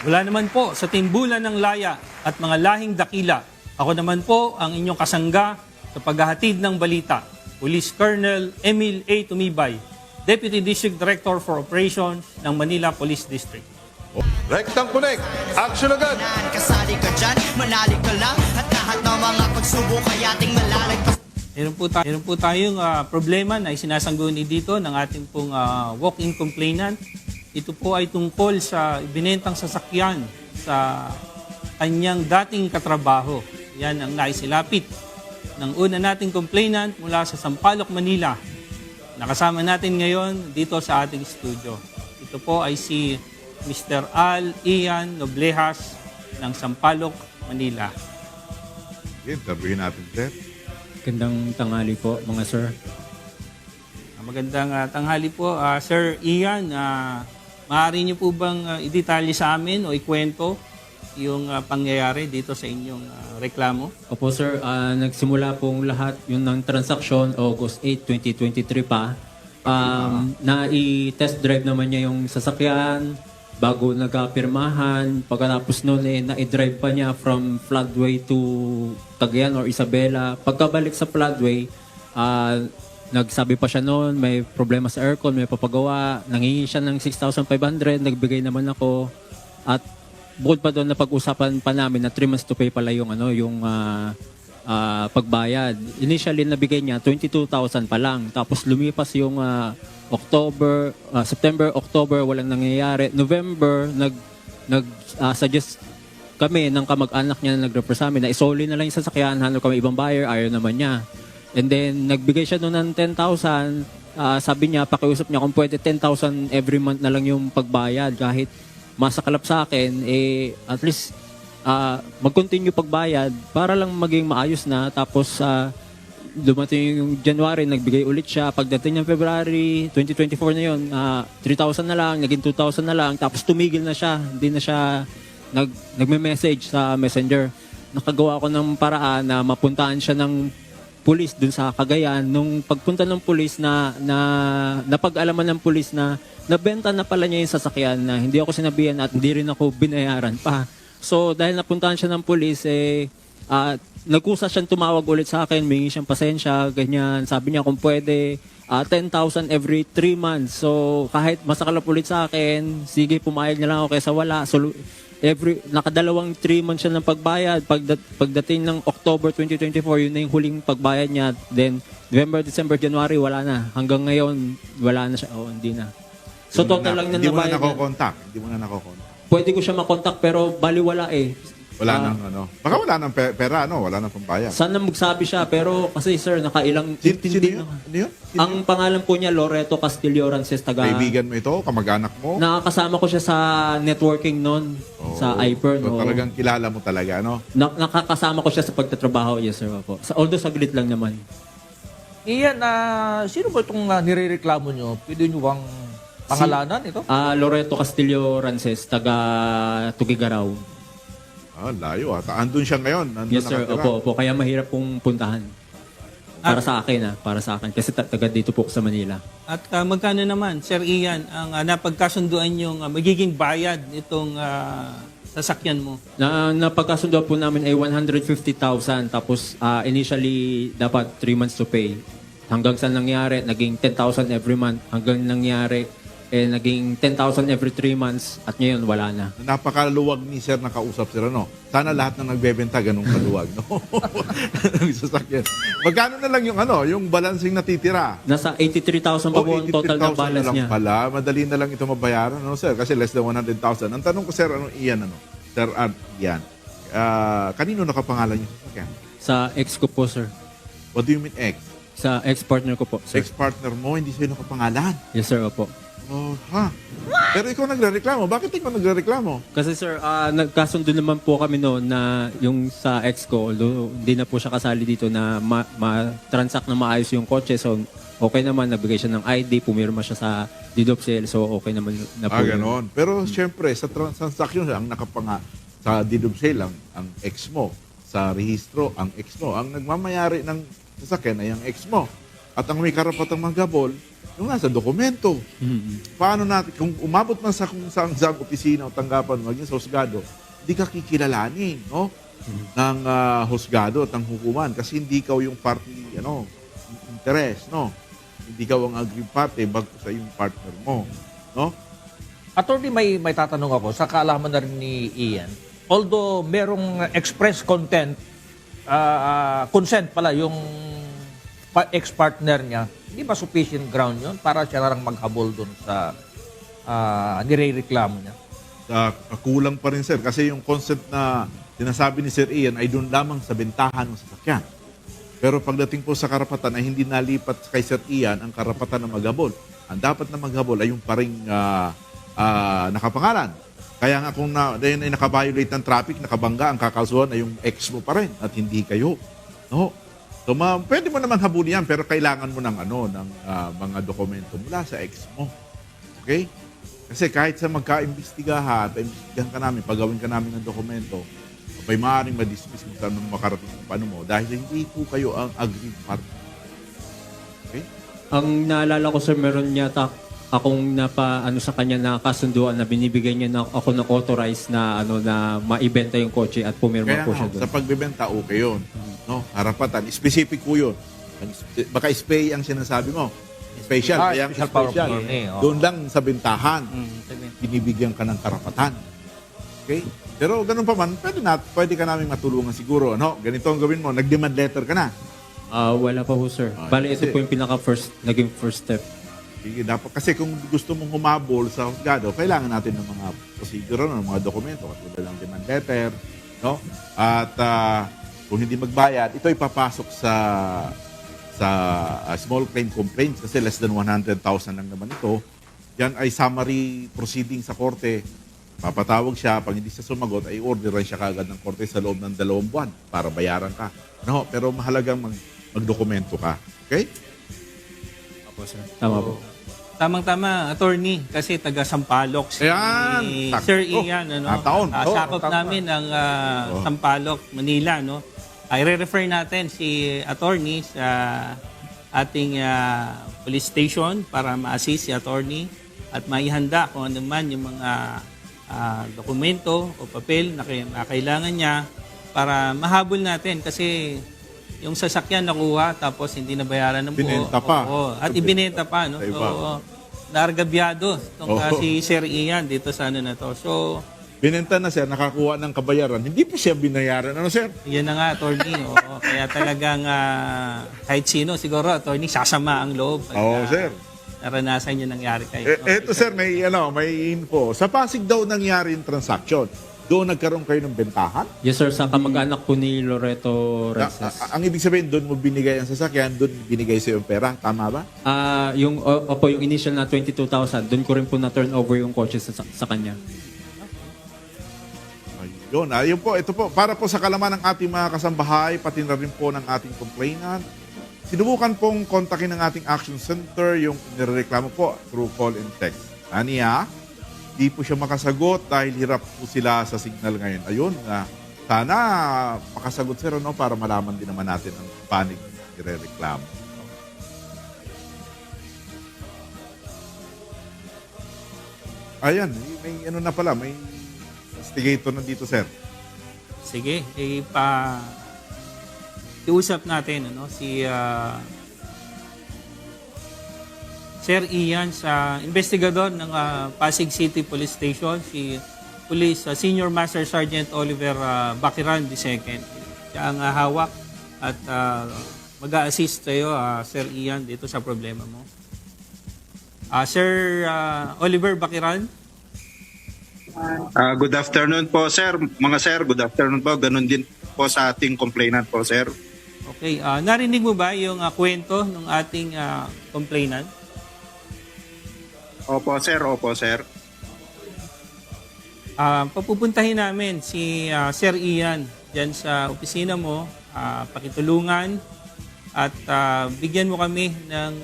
Wala naman po sa timbulan ng laya at mga lahing dakila. Ako naman po ang inyong kasangga sa paghahatid ng balita. Police Colonel Emil A. Tumibay, Deputy District Director for Operations ng Manila Police District. Rectang Connect, action agad! Kasali ka dyan, manali ka lang. At lahat ng mga pagsubok ay ating malalagpas. Meron po tayong problema na isinasangguni dito ng ating pong walk-in complainant. Ito po ay tungkol sa binentang sasakyan sa kanyang dating katrabaho. Yan ang naisilapit ng una nating complainant mula sa Sampaloc, Manila. Nakasama natin ngayon dito sa ating studio. Ito po ay si Mr. Al Ian Noblejas ng Sampaloc, Manila. Interviewin natin, sir. Gandang tanghali po, mga sir. Magandang tanghali po, Sir Ian. Maaari niyo po bang i-detalye sa amin o ikwento yung pangyayari dito sa inyong reklamo? Opo, sir. Nagsimula pong lahat yung ng transaksyon August 8, 2023 pa. Na i-test drive naman niya yung sasakyan bago nagkapirmahan. Pagkatapos noon, na-drive pa niya from Floodway to Cagayan or Isabela. Pagkabalik sa Floodway, nagsabi pa siya noon, may problema sa aircon, may papagawa. Nangingi siya ng 6,500, nagbigay naman ako. At bukod pa doon, napag-usapan pa namin na 3 months to pay pala yung, pagbayad. Initially, nabigay niya 22,000 pa lang. Tapos lumipas yung September, October, walang nangyayari. November, nag-suggest kami ng kamag-anak niya na nag-refer sa amin na isoli na lang yung sasakyan, hanap kami ibang buyer, ayaw naman niya. And then, nagbigay siya noon ng 10,000. Sabi niya, pakiusap niya kung pwede 10,000 every month na lang yung pagbayad. Kahit masakalap sa akin, at least mag-continue pagbayad para lang maging maayos na. Tapos, dumating yung January, nagbigay ulit siya. Pagdating ng February 2024 na yun, 3,000 na lang, naging 2,000 na lang. Tapos tumigil na siya. Hindi na siya nagme-message sa messenger. Nakagawa ko ng paraan na mapuntaan siya ng pulis dun sa Cagayan. Nung pagpunta ng pulis napag-alaman ng pulis na nabenta na pala niya yung sasakyan na hindi ako sinabihan at hindi rin ako binayaran pa. So dahil napuntahan siya ng pulis, nagkusa siyang tumawag ulit sa akin, mingi siyang pasensya, ganyan. Sabi niya kung pwede, 10,000 every 3 months. So kahit masakalap ulit sa akin, sige, pumayag na lang ako kaysa wala. So nakadalawang 3 months siya ng pagbayad. Pagdating ng October 2024, yun na yung huling pagbayad niya. Then November, December, January, wala na. Hanggang ngayon, wala na siya. Hindi na. So total lang na Hindi mo na nabayad. Hindi mo na nakokontak. Pwede ko siya makontak pero baliwala eh. Wala nang Baka wala nang pera, wala nang pambayad. Sana magsabi siya pero kasi sir, nakailang Sino hindi yun? na. Ano yun? Ang pangalan po niya Loreto Castillo Rances, taga Kaibigan mo ito? Kamag-anak mo? nakakasama ko siya sa networking noon sa IPER. So, No? talagang kilala mo talaga, no? Nakakasama ko siya sa pagtatrabaho. Yes sir po. Although saglit lang naman. Iyan, sino ba itong nirereklamo nyo? Pwede nyo bang pangalanan ito? Loreto Castillo Rances, taga Tugigaraw. Layo ata. Andun siya ngayon. Andun Yes sir, nakatira. opo. Kaya mahirap pong puntahan. Para sa akin para sa akin. Kasi taga dito po ako sa Manila. At magkano naman, Sir Ian, ang napagkasunduan yung magiging bayad itong sasakyan mo? Napagkasundo po namin ay 150,000. Tapos initially dapat 3 months to pay. Hanggang sa nangyari, naging 10,000 every month. Hanggang nangyari, naging 10,000 every 3 months. At ngayon, wala na. Napakaluwag ni Sir nakausap sir, no? Sana lahat ng nagbebenta ganung kaluwag, no? Ng sasakyan. Magkano na lang yung balancing natitira? Nasa 83,000 pa po ang total na 83,000 balance lang niya. pala. Madali na lang ito mabayaran, no, sir? Kasi less than 100,000. Ang tanong ko, sir, Ian, Sir Ian, kanino nakapangalan yung sasakyan? Sa ex ko po, sir. What do you mean ex? Sa ex-partner ko po, sir. Ex-partner mo, hindi sa'yo nakapangalan. Yes, sir, opo. Oh, ha? Pero ikaw nagre-reklamo. Bakit ikaw nagre-reklamo? Kasi sir, nagkasundo naman po kami noon na yung sa ex ko, although hindi na po siya kasali dito na ma-transact na maayos yung kotse. So, okay naman, nabigay siya ng ID, pumirma siya sa deed of sale. So, okay naman na po. Ganon. Pero siyempre, sa transaction ang sa deed of sale ang ex mo. Sa rehistro, ang ex mo. Ang nagmamayari ng sasakyan ay ang ex mo. At ang may karapatang manggabol, yung nasa dokumento. Paano natin, kung umabot man sa kung saan opisina o tanggapan, maging sa husgado, hindi ka kikilalanin, no? Ng husgado at ng hukuman kasi hindi ikaw yung party, interest, no? Hindi ikaw ang aggrieved party bago sa yung partner mo, no? Attorney, may tatanong ako sa kaalaman na rin ni Ian. Although merong express consent pala yung ex-partner niya, hindi ba sufficient ground yun para siya lang maghabol dun sa nire-reklamo niya? Kulang pa rin, sir, kasi yung concept na sinasabi ni Sir Ian ay doon lamang sa bentahan ng sasakyan. Pero pagdating po sa karapatan ay hindi nalipat kay Sir Ian ang karapatan na maghabol. Ang dapat na maghabol ay yung paring nakapangalan. Kaya nga kung dahil ay nakabiolate ng traffic, nakabangga, ang kakasuhan ay yung ex mo pa rin at hindi kayo. No? So, pwede mo naman habulin yan, pero kailangan mo ng mga dokumento mula sa ex mo. Okay? Kasi kahit sa magka-imbestigahan ka namin, pagawin ka namin ng dokumento, may maaaring madismiss kung saan makarating ng paano mo dahil hindi po kayo ang aggrieved party. Okay? Ang naalala ko, sir, meron yata akong sa kanya na kasunduan na binibigay niya na ako ng authorized na na maibenta yung kotse at pumirma Kaya po siya doon. sa pagbebenta, okay yun. No? Harapatan. Specific po yun. Baka spay ang sinasabi mo. Special. Kaya special power of special. attorney, oo. Doon lang sa bentahan. Binibigyan ka ng karapatan. Okay? Pero ganun pa man, pwede ka namin matulungan siguro. Ganito ang gawin mo. Nag-demand letter ka na. Wala pa po, sir. Bali, ito kasi- po yung naging first step. Sige, dapat, kasi kung gusto mong humabol sa husgado, kailangan natin ng mga procedure, ng mga dokumento, katulad ng demand letter, no? At kung hindi magbayad, ito ipapasok sa small claim complaints kasi less than 100,000 lang naman ito. Yan ay summary proceeding sa korte. Papatawag siya, pag hindi siya sumagot, ay orderan siya kagad ng korte sa loob ng 2 buwan para bayaran ka. No? Pero mahalagang magdokumento ka. Okay? Tama po. Tamang-tama, attorney, kasi taga Sampaloc si Ayan, sakto. Sir Ian. Nataon. Sakop namin ang Sampaloc, Manila. No? Ay re-refer natin si attorney sa ating police station para ma-assist si attorney at maihanda kung ano man yung mga dokumento o papel na kailangan niya para mahabol natin kasi yung sasakyan nakuha tapos hindi nabayaran ng buo. Binenta pa. Oo, at ibinenta pa. No? Sa iba. So, naargabyado itong si Sir Ian dito sa na to. So, Binenta na, sir, nakakuha ng kabayaran. Hindi pa siya binayaran. Ano, sir? yan na nga, attorney. Oo, kaya talagang kahit sino, siguro, attorney, sasama ang loob. Pag, Oo, sir. Naranasan yung nangyari kayo. Eto, sir, may info. Sa Pasig daw nangyari yung transaction. Doon nagkaroon kayo ng bentahan? Yes, sir. Sa kamag-anak po ni Loreto Rences. Ang ibig sabihin, doon mo binigay ang sasakyan, doon binigay sa yung pera. Tama ba? Yung initial na 22,000, doon ko rin po na-turn over yung kotse sa kanya. Ayun po, ito po. Para po sa kalaman ng ating mga kasambahay, pati na rin po ng ating complainant, sinubukan pong kontakin ng ating action center yung nireklamo po through call and text. Aniya, di po siya makasagot dahil hirap po sila sa signal ngayon. Ayun, sana makasagot sir, para malaman din naman natin ang panig nirereklamo. Ayan, may may investigator na dito, sir. Sige, iusap natin si Sir Ian sa investigador ng Pasig City Police Station, si Police Senior Master Sergeant Oliver Bakiran II. Siya ang hawak at mag-a-assist sa'yo, Sir Ian, dito sa problema mo. Sir Oliver Bakiran. Good afternoon po, sir. Mga sir, good afternoon po. Ganon din po sa ating complainant po, sir. Okay, narinig mo ba yung kwento ng ating complainant? Opo, sir. Opo, sir. Papupuntahin namin si Sir Ian dyan sa opisina mo, pakitulungan at bigyan mo kami ng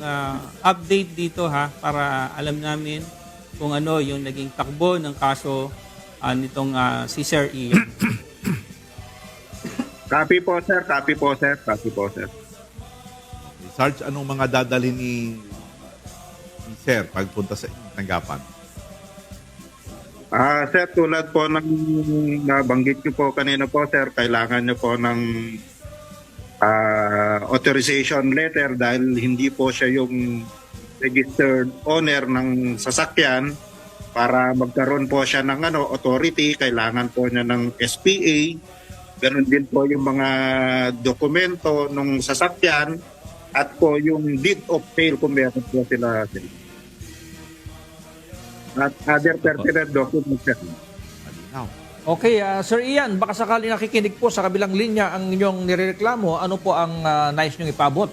update dito para alam namin kung ano yung naging takbo ng kaso nitong si Sir Ian. Copy po, sir. Copy po, sir. Copy po, sir. Sarge, anong mga dadalhin ni Sir pagpunta sa inyong tanggapan? Sir, tulad po ng nabanggit niyo po kanina po, sir, kailangan niyo po ng authorization letter dahil hindi po siya yung registered owner ng sasakyan. Para magkaroon po siya ng authority, kailangan po niya ng SPA. Ganon din po yung mga dokumento ng sasakyan at po yung deed of sale kung meron po sila. At other pertinent documents. Malinaw. Okay, Sir Ian, baka sakali nakikinig po sa kabilang linya ang inyong nirereklamo, ano po ang nais niyong ipabot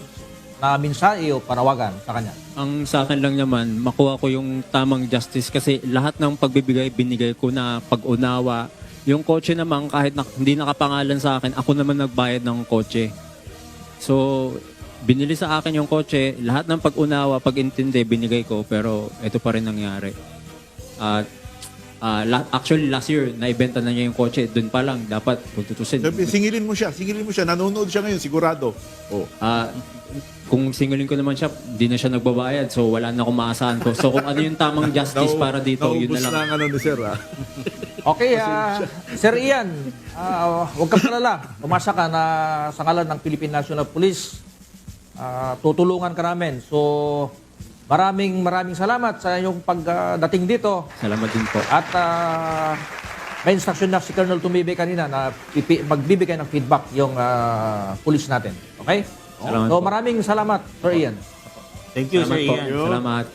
na mensahe o panawagan sa kanya? Ang sa akin lang naman, makuha ko yung tamang justice kasi lahat ng pagbibigay, binigay ko na pag-unawa. Yung kotse naman, kahit hindi nakapangalan sa akin, ako naman nagbayad ng kotse. So, binili sa akin yung kotse, lahat ng pag-unawa, pag-intindi, binigay ko, pero ito pa rin nangyari. At actually, last year, naibenta na niya yung kotse. Doon pa lang, dapat tututusin. Sabi, singilin mo siya. Nanonood siya ngayon, sigurado. Oh. Kung singilin ko naman siya, hindi na siya nagbabayad. So, wala na akong maasahan ko. So, kung ano yung tamang justice para dito, yun na lang. Naubos na ang ni Sir, Okay, Sir Ian, huwag kang malala. Umasa ka na sa ngalan ng Philippine National Police. Tutulungan ka namin. So, maraming salamat sa inyong pagdating dito. Salamat din po. At may instruction na si Colonel Tumibe kanina na magbibigay ng feedback yung police natin. Okay? Salamat So, po. maraming salamat, Sir Ian. Thank you, Sir Salamat po. Ian. Salamat.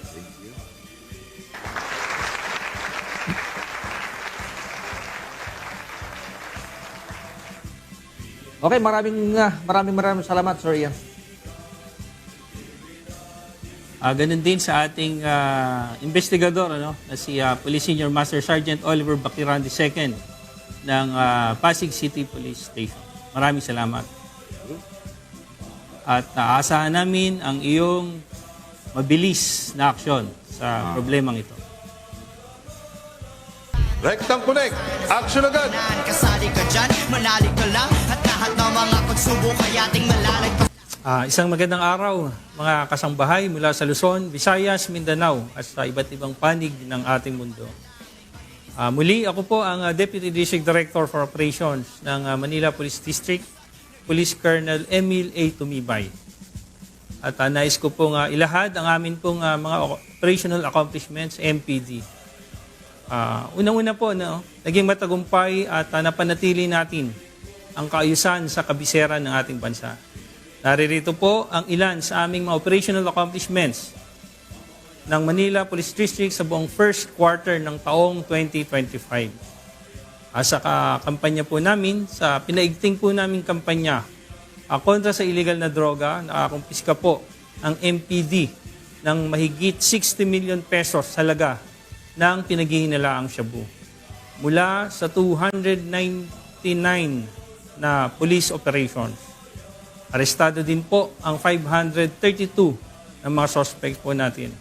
Okay, maraming salamat, Sir Ian. Ganun din sa ating investigador na si Police Senior Master Sergeant Oliver Bakiran II ng Pasig City Police Station. Maraming salamat. At aasahan namin ang iyong mabilis na aksyon sa problemang ito. Rectang Connect, action agad! Kasali ka dyan, manalig ka lang. At lahat ng mga pagsubok ay ating malalagpasan. Isang magandang araw, mga kasangbahay mula sa Luzon, Visayas, Mindanao at sa iba't ibang panig ng ating mundo. Muli, ako po ang Deputy District Director for Operations ng Manila Police District, Police Colonel Emil A. Tumibay. At nais ko pong ilahad ang amin pong mga operational accomplishments, MPD. Unang-una po, naging matagumpay at napanatili natin ang kaayusan sa kabisera ng ating bansa. Naririto po ang ilan sa aming mga operational accomplishments ng Manila Police District sa buong first quarter ng taong 2025. Sa kampanya po namin, sa pinaigting po naming kampanya kontra sa illegal na droga, nakakumpiska po ang MPD ng mahigit 60 million pesos halaga ng pinaghihinalaang shabu. Mula sa 299 na police operations. Arestado din po ang 532 ng mga suspects po natin.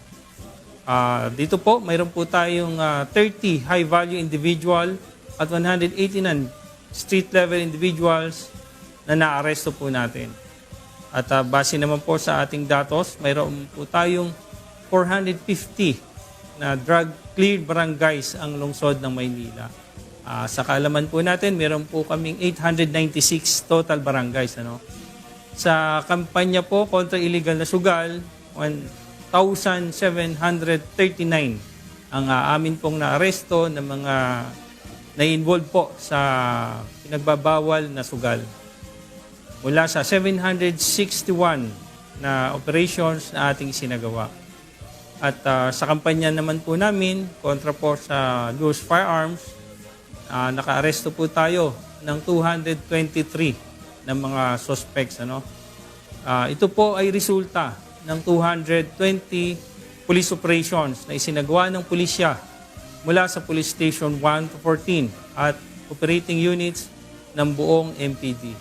Dito po, mayroon po tayong 30 high-value individual at 189 street-level individuals na naaresto po natin. At base naman po sa ating datos, mayroon po tayong 450 na drug-cleared barangays ang lungsod ng Maynila. Sa kaalaman po natin, mayroon po kaming 896 total barangays. Sa kampanya po kontra illegal na sugal, 1,739 ang amin pong naaresto ng mga na-involve po sa pinagbabawal na sugal. Mula sa 761 na operations na ating sinagawa. At sa kampanya naman po namin, kontra po sa loose firearms, naka-aresto po tayo ng 223 ng mga suspects. Ito po ay resulta ng 220 police operations na isinagawa ng pulisya mula sa Police Station 1 to 14 at operating units ng buong MPD.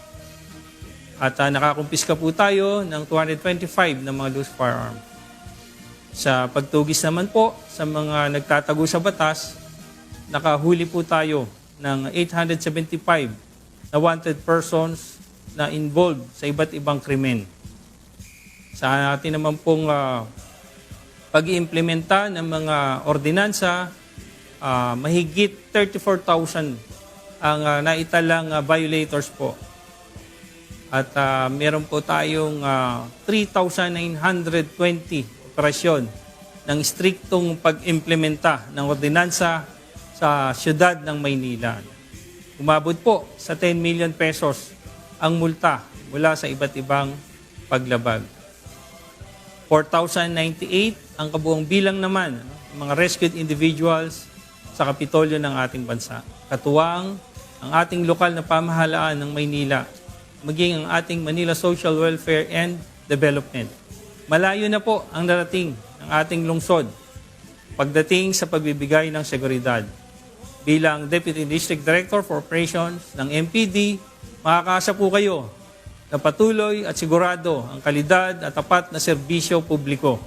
At nakakumpiska po tayo ng 225 ng mga loose firearms. Sa pagtugis naman po sa mga nagtatago sa batas, nakahuli po tayo ng 875 na wanted persons na involved sa iba't ibang krimen. Sa atin naman pong pag-iimplementa ng mga ordinansa, mahigit 34,000 ang naitalang violators po. At meron po tayong 3,920 operasyon ng striktong pag-implementa ng ordinansa sa siyudad ng Maynila. Umabot po sa 10 million pesos ang multa mula sa iba't ibang paglabag. 4,098 ang kabuang bilang naman ng mga rescued individuals sa Kapitolyo ng ating bansa. Katuwang ang ating lokal na pamahalaan ng Maynila, maging ang ating Manila Social Welfare and Development. Malayo na po ang narating ng ating lungsod pagdating sa pagbibigay ng seguridad. Bilang Deputy District Director for Operations ng MPD, makakaasa po kayo na patuloy at sigurado ang kalidad at tapat na serbisyo publiko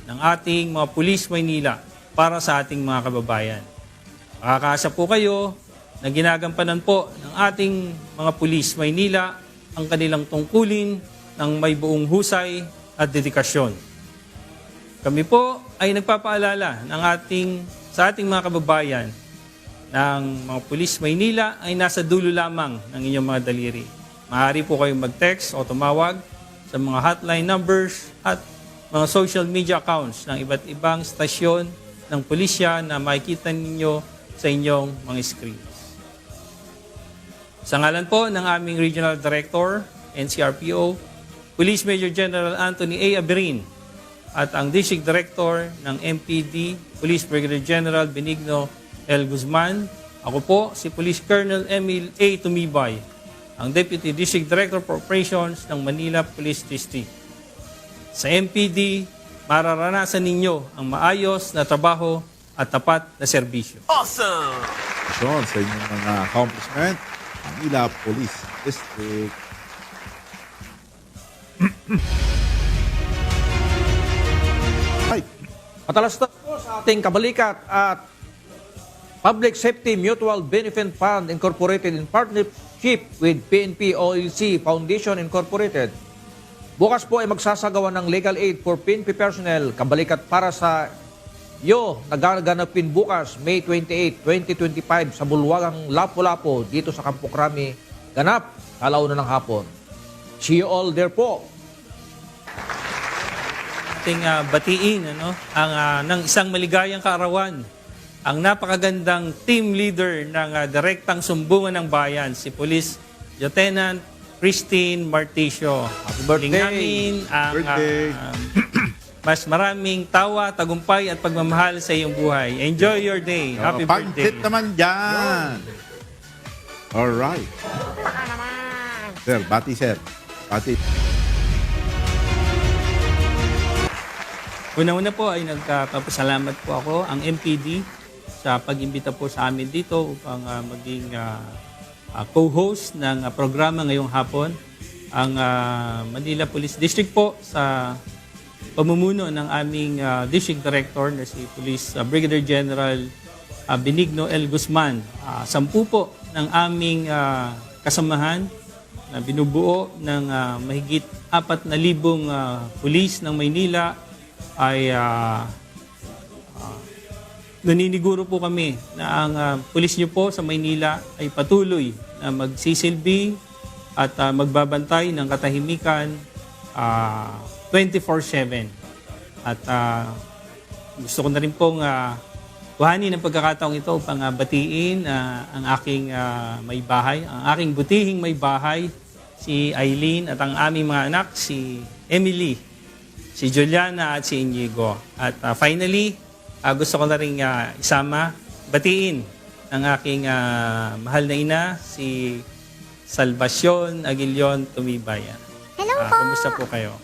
ng ating mga pulis Maynila para sa ating mga kababayan. Makakaasa po kayo na ginagampanan po ng ating mga pulis Maynila ang kanilang tungkulin ng may buong husay at dedikasyon. Kami po ay nagpapaalala sa ating mga kababayan ng mga pulis Maynila ay nasa dulo lamang ng inyong mga daliri. Maaari po kayong mag-text o tumawag sa mga hotline numbers at mga social media accounts ng iba't ibang stasyon ng pulisya na makikita ninyo sa inyong mga screens. Sa ngalan po ng aming Regional Director, NCRPO, Police Major General Anthony A. Aberin, at ang District Director ng MPD, Police Brigadier General Benigno L. Guzman. Ako po si Police Colonel Emil A. Tumibay, ang Deputy District Director for Operations ng Manila Police District. Sa MPD, mararanasan ninyo ang maayos na trabaho at tapat na serbisyo. Sean, sa inyong mga accomplishment, Manila Police District. Ay, Matalastas po sa ating kabalikat at Public Safety Mutual Benefit Fund Incorporated in partnership with PNP OLC Foundation Incorporated. Bukas po ay magsasagawa ng legal aid for PNP personnel. Kabalikat para sa iyo na gaganapin bukas, May 28, 2025 sa Bulwagang Lapu-Lapu dito sa Campo Crame. Ganap, alauna ng hapon. See you all there po. Ating batiin ng isang maligayang kaarawan ang napakagandang team leader ng Direktang Sumbungan ng Bayan, si Police Lieutenant Christine Marticio. Happy birthday! namin ang Birthday! mas maraming tawa, tagumpay at pagmamahal sa iyong buhay. Enjoy your day. Happy birthday. Pansit naman dyan. Alright. Sir, bati sir. Bati. Una-una po ay nagpapasalamat po ako, ang MPD, sa pag-imbita po sa amin dito upang maging co-host ng programa ngayong hapon. Ang Manila Police District po sa pamumuno ng aming District Director na si Police Brigadier General Benigno L. Guzman. 10 po ng aming kasamahan na binubuo ng mahigit 4,000 pulis ng Maynila ay naniniguro po kami na ang pulis niyo po sa Maynila ay patuloy na magsisilbi at magbabantay ng katahimikan 24/7. At gusto ko na rin pong kuhanin ng pagkakataong ito upang batiin ang aking may bahay, ang aking butihing may bahay, si Eileen, at ang aming mga anak, si Emily, si Juliana at si Inigo. At finally, gusto ko na rin batiin ang aking mahal na ina, si Salvacion Aguilion Tumibaya. Hello po! Kumusta po kayo?